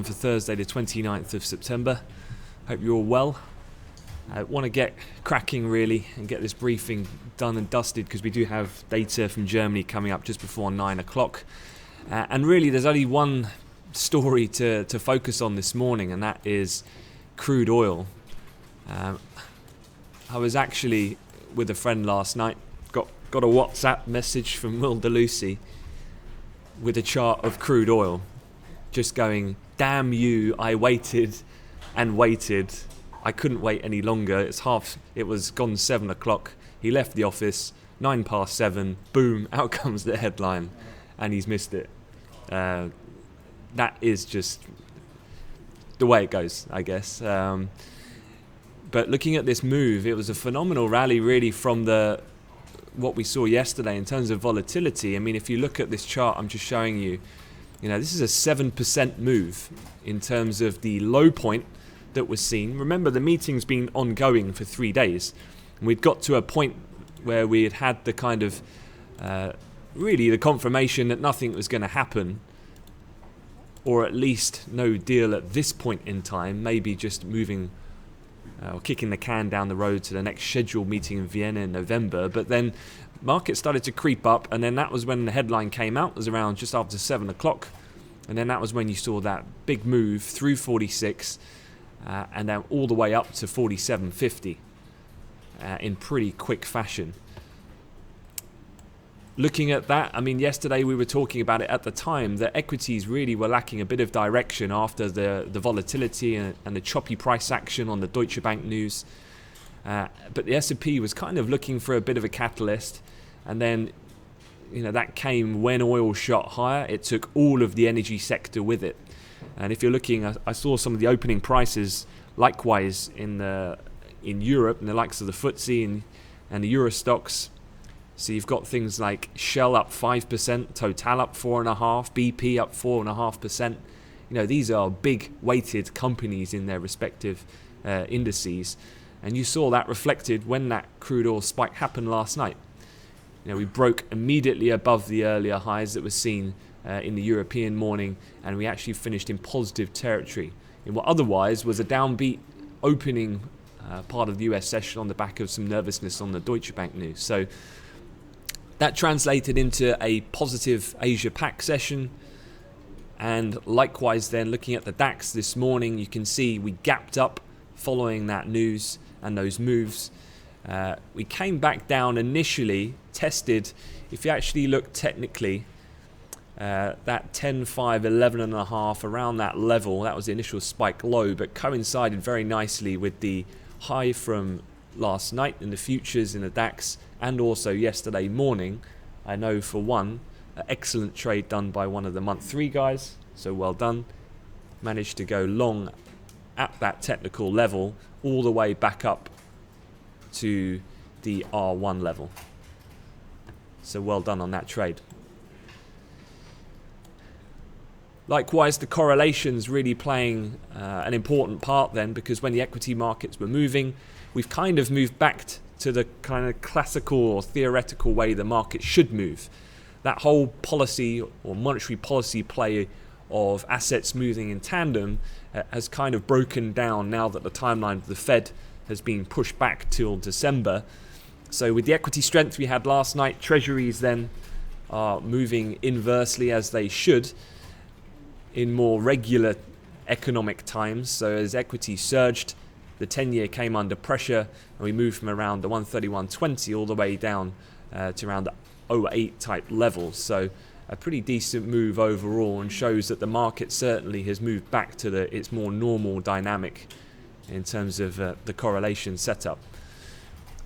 For Thursday the 29th of September. Hope you're all well. I want to get cracking really and get this briefing done and dusted because we do have data from Germany coming up just before 9 o'clock. And really there's only one story to focus on this morning, and that is crude oil. I was actually with a friend last night, got a WhatsApp message from Will DeLucy with a chart of crude oil just going, damn you, I waited and waited. I couldn't wait any longer. It was gone 7 o'clock. He left the office, 7:09, boom, out comes the headline, and he's missed it. That is just the way it goes, I guess. But looking at this move, it was a phenomenal rally really from what we saw yesterday in terms of volatility. I mean, if you look at this chart I'm just showing you, this is a 7% move in terms of the low point that was seen. Remember, the meeting's been ongoing for 3 days. And we'd got to a point where we had the kind of, really the confirmation that nothing was going to happen, or at least no deal at this point in time, maybe just moving or kicking the can down the road to the next scheduled meeting in Vienna in November. But then market started to creep up, and then that was when the headline came out. It was around just after 7 o'clock, and then that was when you saw that big move through 46 and then all the way up to 47.50 in pretty quick fashion. Looking at that, I mean, yesterday we were talking about it at the time that equities really were lacking a bit of direction after the volatility and the choppy price action on the Deutsche Bank news. But the S&P was kind of looking for a bit of a catalyst, and then that came when oil shot higher. It took all of the energy sector with it. And if you're looking, I saw some of the opening prices likewise in Europe, and the likes of the FTSE and the Euro stocks. So you've got things like Shell up 5%, Total up 4.5%, BP up 4.5%. These are big weighted companies in their respective indices. And you saw that reflected when that crude oil spike happened last night. We broke immediately above the earlier highs that were seen in the European morning, and we actually finished in positive territory in what otherwise was a downbeat opening part of the US session on the back of some nervousness on the Deutsche Bank news. So that translated into a positive Asia-Pac session. And likewise then, looking at the DAX this morning, you can see we gapped up following that news and those moves. We came back down initially, tested, if you actually look technically, that 10.5, 11.5, around that level, that was the initial spike low, but coincided very nicely with the high from last night in the futures in the DAX, and also yesterday morning. I know for one, an excellent trade done by one of the month 3 guys, so well done. Managed to go long at that technical level all the way back up to the R1 level. So well done on that trade. Likewise, the correlation's really playing an important part then, because when the equity markets were moving, we've kind of moved back to the kind of classical or theoretical way the market should move. That whole policy or monetary policy play of assets moving in tandem has kind of broken down now that the timeline of the Fed has been pushed back till December. So with the equity strength we had last night, treasuries then are moving inversely as they should in more regular economic times. So as equity surged, the 10-year came under pressure, and we moved from around the 131.20 all the way down to around the 0.8 type levels. So a pretty decent move overall, and shows that the market certainly has moved back to its more normal dynamic in terms of the correlation setup.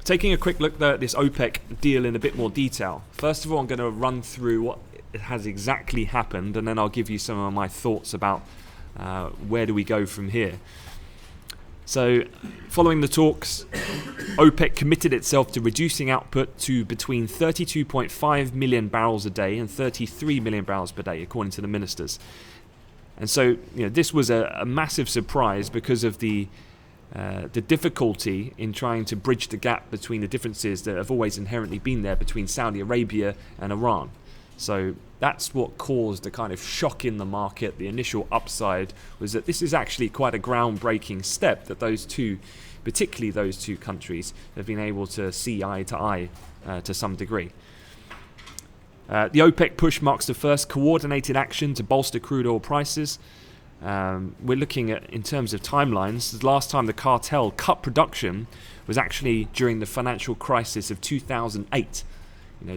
Taking a quick look there at this OPEC deal in a bit more detail. First of all, I'm going to run through what has exactly happened, and then I'll give you some of my thoughts about where do we go from here. So, following the talks, OPEC committed itself to reducing output to between 32.5 million barrels a day and 33 million barrels per day, according to the ministers. And so, this was a massive surprise because of the difficulty in trying to bridge the gap between the differences that have always inherently been there between Saudi Arabia and Iran. So that's what caused the kind of shock in the market. The initial upside was that this is actually quite a groundbreaking step that those two, particularly those two countries, have been able to see eye to eye to some degree. The OPEC push marks the first coordinated action to bolster crude oil prices. We're looking at, in terms of timelines, the last time the cartel cut production was actually during the financial crisis of 2008.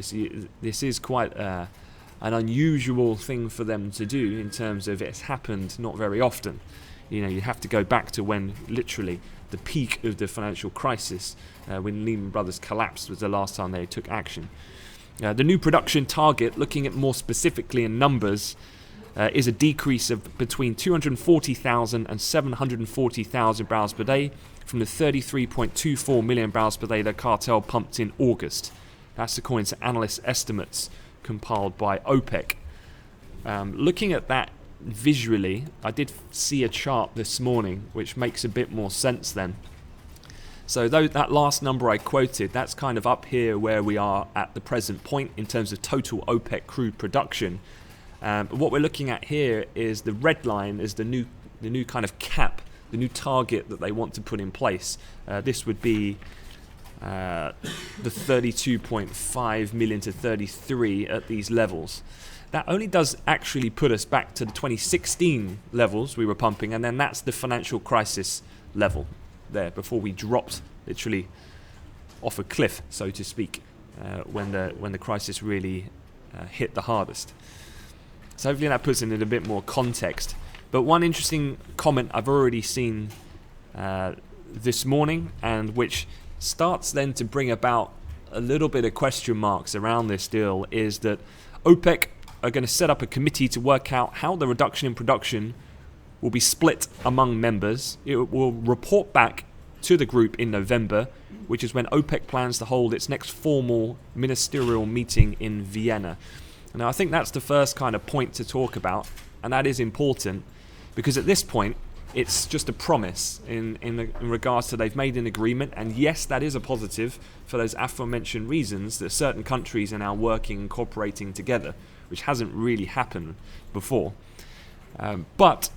So this is quite an unusual thing for them to do in terms of it's happened not very often. You have to go back to when literally the peak of the financial crisis, when Lehman Brothers collapsed, was the last time they took action. The new production target, looking at more specifically in numbers, is a decrease of between 240,000 and 740,000 barrels per day from the 33.24 million barrels per day the cartel pumped in August. That's according to analyst estimates compiled by OPEC. Looking at that visually, I did see a chart this morning which makes a bit more sense then. So that last number I quoted, that's kind of up here where we are at the present point in terms of total OPEC crude production. But what we're looking at here is the red line is the new kind of cap, the new target that they want to put in place. This would be the 32.5 million to 33 at these levels. That only does actually put us back to the 2016 levels we were pumping, and then that's the financial crisis level there before we dropped literally off a cliff, so to speak, when the crisis really hit the hardest. So hopefully that puts it in a bit more context. But one interesting comment I've already seen this morning, and which starts then to bring about a little bit of question marks around this deal, is that OPEC are going to set up a committee to work out how the reduction in production will be split among members. It will report back to the group in November, which is when OPEC plans to hold its next formal ministerial meeting in Vienna. Now, I think that's the first kind of point to talk about, and that is important because at this point, it's just a promise in regards to they've made an agreement, and yes, that is a positive for those aforementioned reasons that certain countries are now working and cooperating together, which hasn't really happened before. But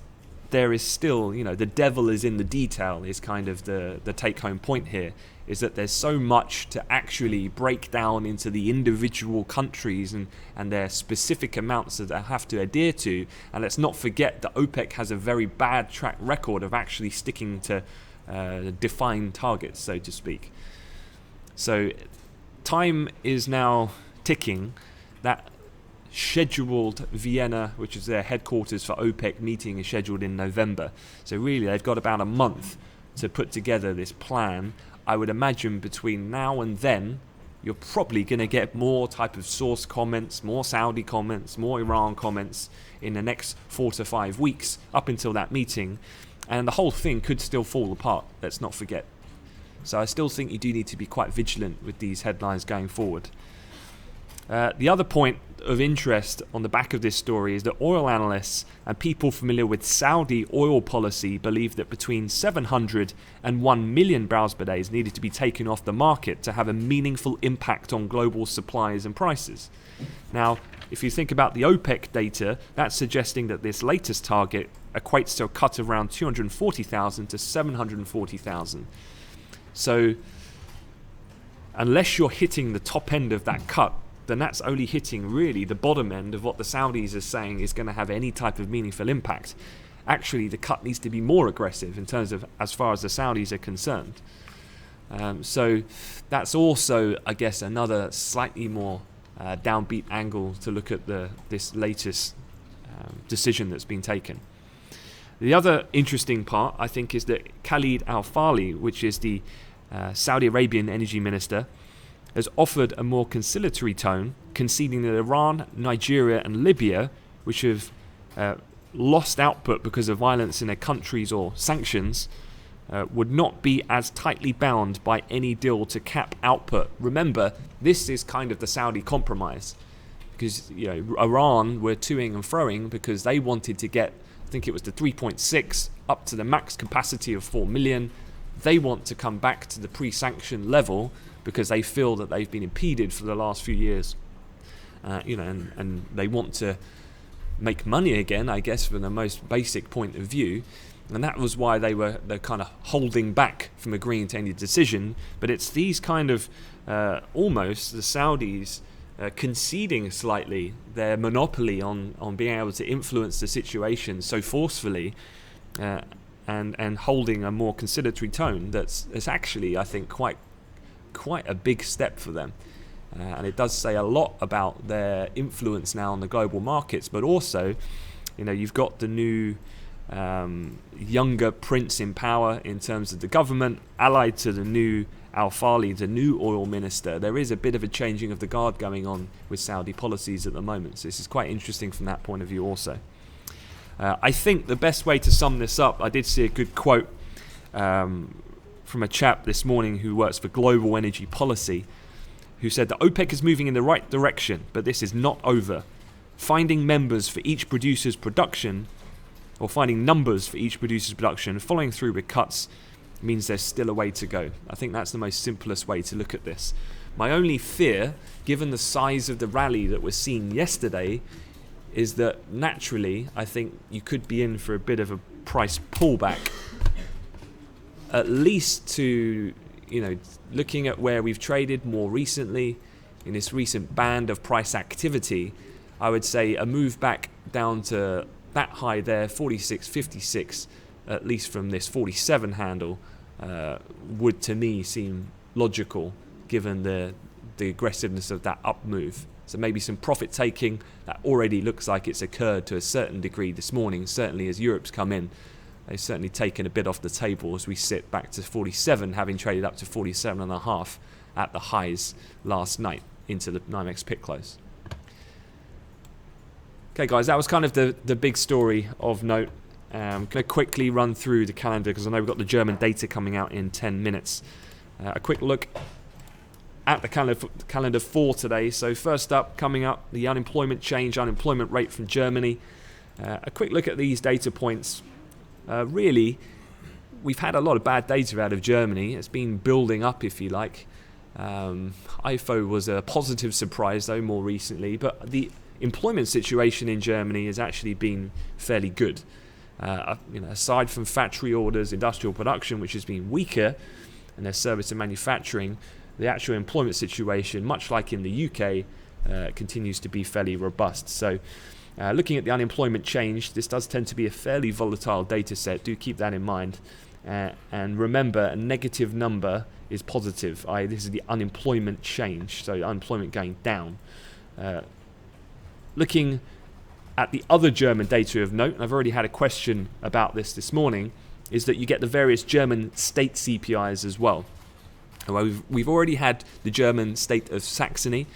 there is still, the devil is in the detail is kind of the take-home point here, is that there's so much to actually break down into the individual countries and their specific amounts that they have to adhere to. And let's not forget that OPEC has a very bad track record of actually sticking to defined targets, so to speak. So time is now ticking. That scheduled Vienna, which is their headquarters for OPEC meeting, is scheduled in November. So really they've got about a month to put together this plan. I would imagine between now and then you're probably going to get more type of source comments, more Saudi comments, more Iran comments in the next 4 to 5 weeks up until that meeting, and the whole thing could still fall apart, let's not forget. So I still think you do need to be quite vigilant with these headlines going forward. The other point of interest on the back of this story is that oil analysts and people familiar with Saudi oil policy believe that between 700 and 1 million barrels per day is needed to be taken off the market to have a meaningful impact on global supplies and prices. Now, if you think about the OPEC data, that's suggesting that this latest target equates to a cut of around 240,000 to 740,000. So, unless you're hitting the top end of that cut, then that's only hitting really the bottom end of what the Saudis are saying is going to have any type of meaningful impact. Actually, the cut needs to be more aggressive in terms of as far as the Saudis are concerned. So that's also, I guess, another slightly more downbeat angle to look at this latest decision that's been taken. The other interesting part, I think, is that Khalid Al-Falih, which is the Saudi Arabian energy minister, has offered a more conciliatory tone, conceding that Iran, Nigeria and Libya, which have lost output because of violence in their countries or sanctions, would not be as tightly bound by any deal to cap output. Remember, this is kind of the Saudi compromise, because Iran were toing and froing because they wanted to get, I think it was the 3.6 up to the max capacity of 4 million. They want to come back to the pre-sanction level because they feel that they've been impeded for the last few years. and they want to make money again, I guess, from the most basic point of view. And that was why they're kind of holding back from agreeing to any decision. But it's these kind of almost the Saudis conceding slightly their monopoly on being able to influence the situation so forcefully, and holding a more conciliatory tone. That's actually, I think, quite a big step for them. And it does say a lot about their influence now on the global markets. But also, you've got the new younger prince in power in terms of the government, allied to the new Al-Fali, the new oil minister. There is a bit of a changing of the guard going on with Saudi policies at the moment. So this is quite interesting from that point of view also. I think the best way to sum this up, I did see a good quote from a chap this morning who works for Global Energy Policy, who said that OPEC is moving in the right direction, but this is not over. Finding members for each producer's production, or finding numbers for each producer's production, following through with cuts, means there's still a way to go. I think that's the most simplest way to look at this. My only fear, given the size of the rally that we're seeing yesterday, is that naturally I think you could be in for a bit of a price pullback, at least to, looking at where we've traded more recently in this recent band of price activity. I would say a move back down to that high there, 46.56, at least from this 47 handle, would to me seem logical given the aggressiveness of that up move. So maybe some profit taking that already looks like it's occurred to a certain degree this morning, certainly as Europe's come in. They've certainly taken a bit off the table as we sit back to 47, having traded up to 47.5 at the highs last night into the NYMEX pit close. Okay guys, that was kind of the big story of note. Going to quickly run through the calendar because I know we've got the German data coming out in 10 minutes. A quick look at the calendar for today. So first up, coming up, the unemployment rate from Germany. A quick look at these data points. Really, we've had a lot of bad data out of Germany. It's been building up, if you like. IFO was a positive surprise, though, more recently. But the employment situation in Germany has actually been fairly good. Aside from factory orders, industrial production, which has been weaker, and their service and manufacturing, the actual employment situation, much like in the UK, continues to be fairly robust. So looking at the unemployment change, this does tend to be a fairly volatile data set. Do keep that in mind. And remember, a negative number is positive. This is the unemployment change, so unemployment going down. Looking at the other German data of note, and I've already had a question about this morning, is that you get the various German state CPIs as well. We've already had the German state of Saxony,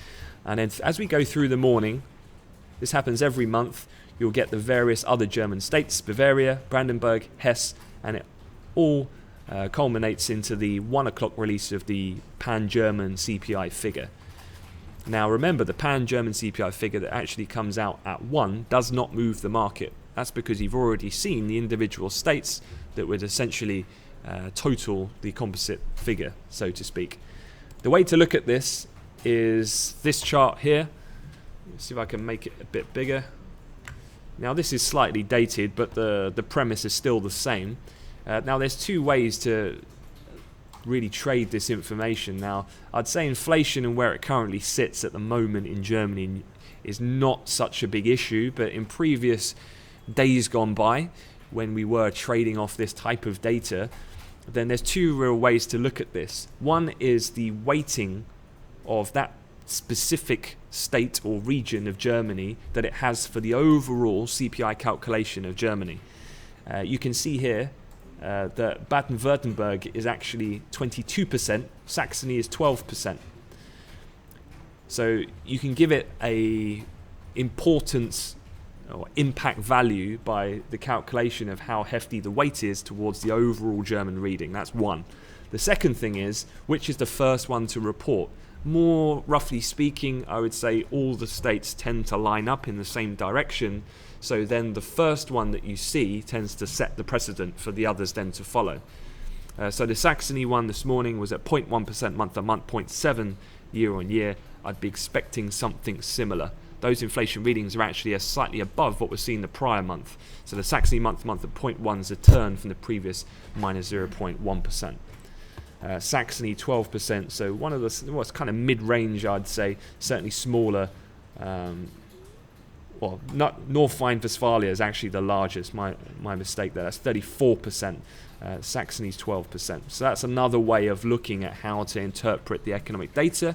and then as we go through the morning, this happens every month, you'll get the various other German states, Bavaria, Brandenburg, Hesse, and it all culminates into the 1 o'clock release of the pan-German CPI figure. Now remember, the pan-German CPI figure that actually comes out at 1 does not move the market. That's because you've already seen the individual states that would essentially total the composite figure, so to speak. The way to look at this is this chart here. Let's see if I can make it a bit bigger. Now this is slightly dated, but the premise is still the same. Now there's two ways to really trade this information. Now I'd say inflation and where it currently sits at the moment in Germany is not such a big issue, but in previous days gone by, when we were trading off this type of data, then there's two real ways to look at this. One is the weighting of that specific state or region of Germany that it has for the overall CPI calculation of Germany. You can see here that Baden-Württemberg is actually 22%, Saxony is 12%. So you can give it a importance or impact value by the calculation of how hefty the weight is towards the overall German reading. That's one. The second thing is, which is the first one to report? More roughly speaking, I would say all the states tend to line up in the same direction, so then the first one that you see tends to set the precedent for the others then to follow. So the Saxony one this morning was at 0.1% month-on-month, 0.7% year-on-year, I'd be expecting something similar. Those inflation readings are actually slightly above what was seen the prior month. So the Saxony month-to-month at 0.1 is a turn from the previous minus 0.1%. Saxony 12%, so one of the what's kind of mid-range, I'd say, certainly smaller. North Rhine-Westphalia is actually the largest. My mistake there. That's 34%. Saxony's 12%. So that's another way of looking at how to interpret the economic data.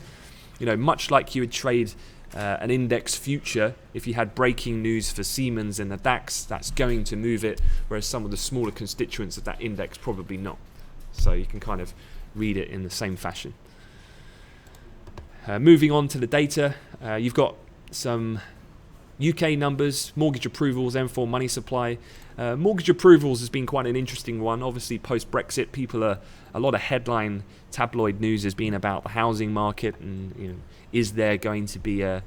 Much like you would trade an index future, if you had breaking news for Siemens in the DAX, that's going to move it, whereas some of the smaller constituents of that index probably not. So you can kind of read it in the same fashion. Moving on to the data, you've got some UK numbers, mortgage approvals, M4 money supply. Mortgage approvals has been quite an interesting one. Obviously, post-Brexit, a lot of headline tabloid news has been about the housing market, and is there going to be a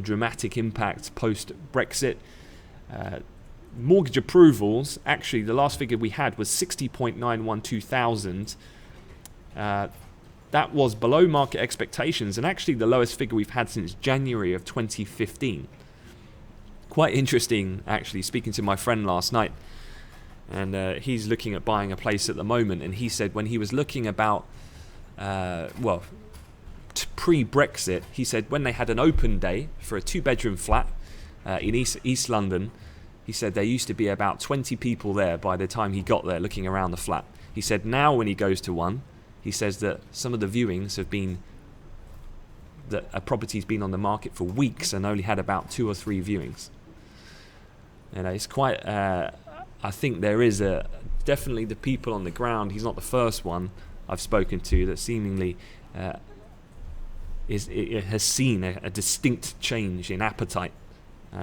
dramatic impact post-Brexit? Mortgage approvals, actually, the last figure we had was 60.912 thousand. That was below market expectations, and actually the lowest figure we've had since January of 2015. Quite interesting, actually, speaking to my friend last night, and he's looking at buying a place at the moment, and he said when he was looking about, pre-Brexit, he said when they had an open day for a 2-bedroom flat in East London, he said there used to be about 20 people there by the time he got there looking around the flat. He said now when he goes to one, he says that some of the viewings have been that a property's been on the market for weeks and only had about 2 or 3 viewings. It's quite. I think there is definitely the people on the ground. He's not the first one I've spoken to that seemingly has seen a distinct change in appetite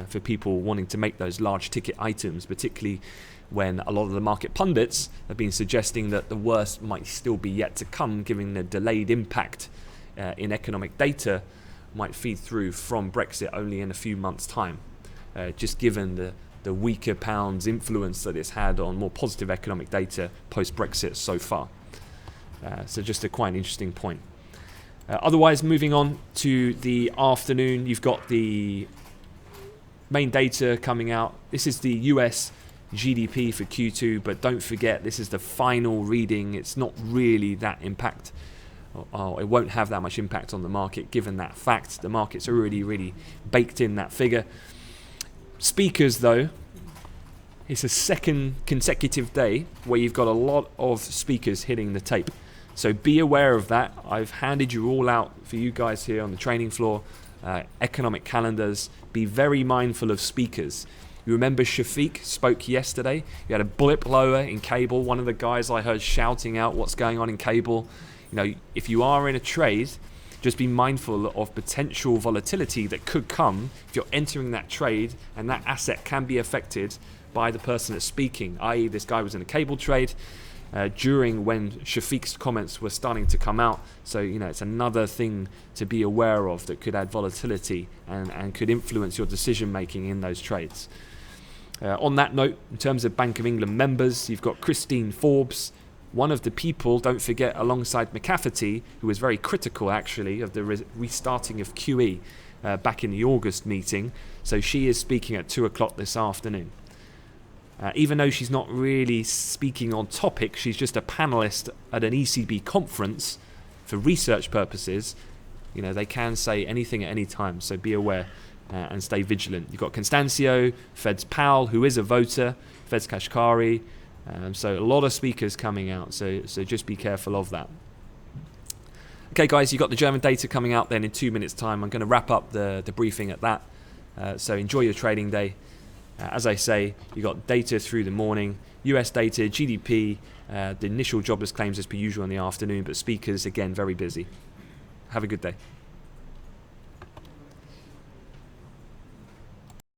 for people wanting to make those large ticket items, particularly when a lot of the market pundits have been suggesting that the worst might still be yet to come, given the delayed impact in economic data might feed through from Brexit only in a few months' time, just given the weaker pound's influence that it's had on more positive economic data post-Brexit so far. So just a quite interesting point. Otherwise, moving on to the afternoon, you've got the main data coming out. This is the US GDP for Q2, but don't forget this is the final reading. It's not really that impact. It won't have that much impact on the market given that fact. The market's already really baked in that figure. Speakers, though, it's a second consecutive day where you've got a lot of speakers hitting the tape. So be aware of that. I've handed you all out for you guys here on the training floor, economic calendars. Be very mindful of speakers. You remember Shafiq spoke yesterday. You had a blip lower in cable. One of the guys I heard shouting out what's going on in cable. If you are in a trade, just be mindful of potential volatility that could come if you're entering that trade, and that asset can be affected by the person that's speaking, i.e. this guy was in a cable trade during when Shafiq's comments were starting to come out. So, it's another thing to be aware of that could add volatility and could influence your decision making in those trades. On that note, in terms of Bank of England members, you've got Christine Forbes, one of the people, don't forget, alongside McCafferty, who was very critical actually of the restarting of QE back in the August meeting. So she is speaking at 2 o'clock this afternoon. Even though she's not really speaking on topic, she's just a panelist at an ECB conference for research purposes. They can say anything at any time, so be aware and stay vigilant. You've got Constancio, Fed's Powell, who is a voter, Fed's Kashkari. So a lot of speakers coming out, so just be careful of that. Okay, guys, you've got the German data coming out then in 2 minutes' time. I'm going to wrap up the briefing at that. So enjoy your trading day. As I say, you got data through the morning, US data, GDP, the initial jobless claims as per usual in the afternoon, but speakers, again, very busy. Have a good day.